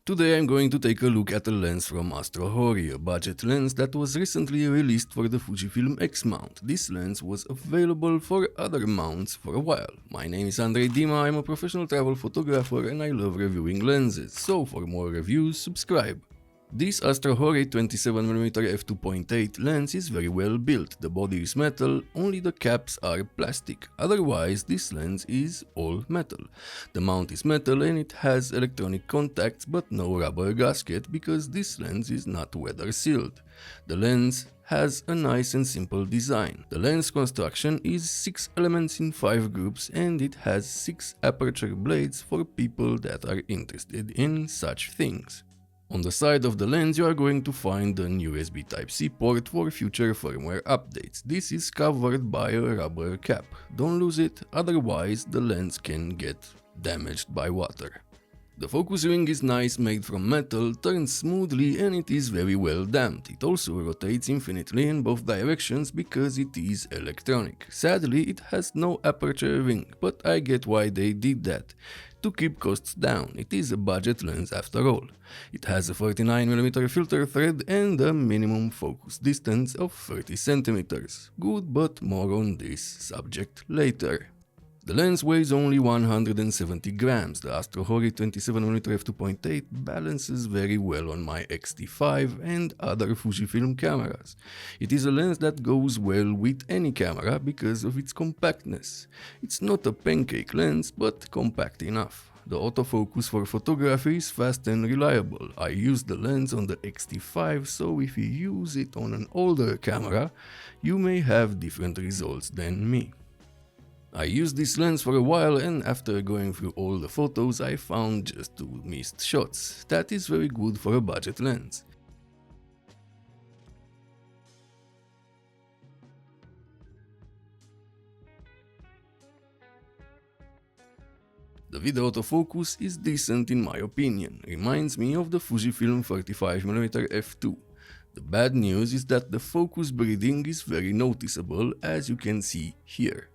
Today I'm going to take a look at a lens from AstrHori, a budget lens that was recently released for the Fujifilm X mount. This lens was available for other mounts for a while. My name is Andrei Dima, I'm a professional travel photographer and I love reviewing lenses, so for more reviews, subscribe. This AstrHori 27mm f2.8 lens is very well built, the body is metal, only the caps are plastic, otherwise this lens is all metal. The mount is metal and it has electronic contacts but no rubber gasket because this lens is not weather sealed. The lens has a nice and simple design. The lens construction is 6 elements in 5 groups and it has 6 aperture blades for people that are interested in such things. On the side of the lens you are going to find an USB Type-C port for future firmware updates. This is covered by a rubber cap. Don't lose it, otherwise the lens can get damaged by water. The focus ring is nice, made from metal, turns smoothly and it is very well damped. It also rotates infinitely in both directions because it is electronic. Sadly, it has no aperture ring, but I get why they did that. To keep costs down, it is a budget lens after all. It has a 49mm filter thread and a minimum focus distance of 30 cm. Good, but more on this subject later. The lens weighs only 170 grams. The AstrHori 27mm f2.8 balances very well on my X-T5 and other Fujifilm cameras. It is a lens that goes well with any camera because of its compactness. It's not a pancake lens, but compact enough. The autofocus for photography is fast and reliable. I use the lens on the X-T5, so if you use it on an older camera, you may have different results than me. I used this lens for a while and after going through all the photos I found just 2 missed shots. That is very good for a budget lens. The video autofocus is decent in my opinion, reminds me of the Fujifilm 35mm f2. The bad news is that the focus bleeding is very noticeable, as you can see here.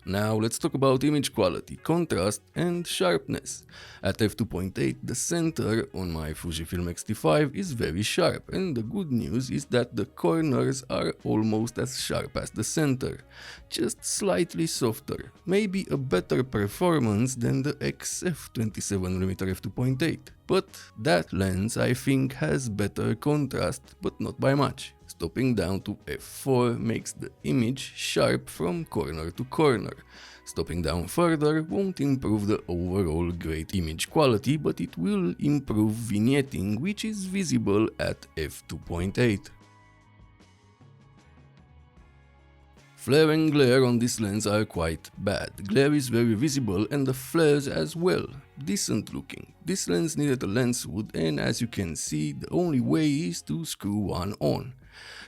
Now let's talk about image quality, contrast and sharpness. At f2.8 the center on my Fujifilm X-T5 is very sharp and the good news is that the corners are almost as sharp as the center, just slightly softer, maybe a better performance than the f27mm f2.8. But that lens I think has better contrast, but not by much. Stopping down to f4 makes the image sharp from corner to corner. Stopping down further won't improve the overall great image quality, but it will improve vignetting, which is visible at f2.8. Flare and glare on this lens are quite bad. Glare is very visible and the flares as well. Decent looking. This lens needed a lens hood and as you can see the only way is to screw one on.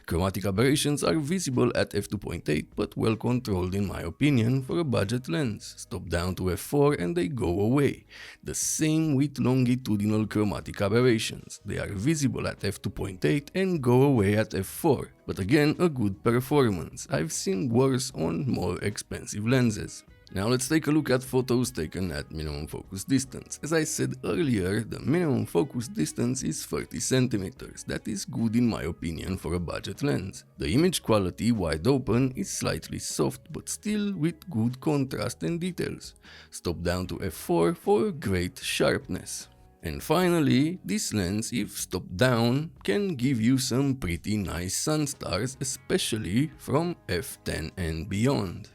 Chromatic aberrations are visible at f2.8 but well controlled in my opinion for a budget lens. Stop down to f4 and they go away. The same with longitudinal chromatic aberrations. They are visible at f2.8 and go away at f4. But again, a good performance. I've seen worse on more expensive lenses. Now let's take a look at photos taken at minimum focus distance. As I said earlier, the minimum focus distance is 30 cm. That is good in my opinion for a budget lens. The image quality wide open is slightly soft but still with good contrast and details. Stop down to f4 for great sharpness. And finally, this lens, if stopped down, can give you some pretty nice sunstars, especially from f10 and beyond.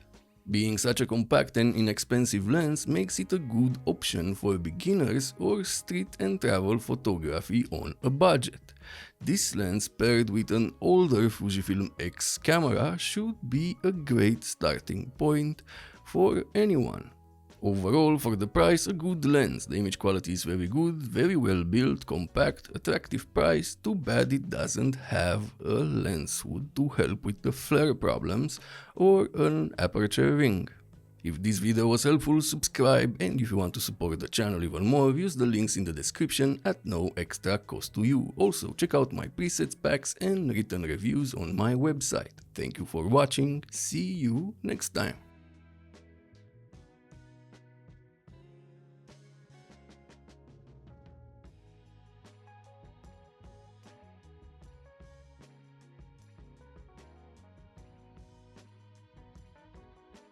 Being such a compact and inexpensive lens makes it a good option for beginners or street and travel photography on a budget. This lens paired with an older Fujifilm X camera should be a great starting point for anyone. Overall, for the price, a good lens. The image quality is very good, very well built, compact, attractive price. Too bad it doesn't have a lens hood to help with the flare problems or an aperture ring. If this video was helpful, subscribe, and if you want to support the channel even more, use the links in the description at no extra cost to you. Also, check out my presets packs and written reviews on my website. Thank you for watching, see you next time.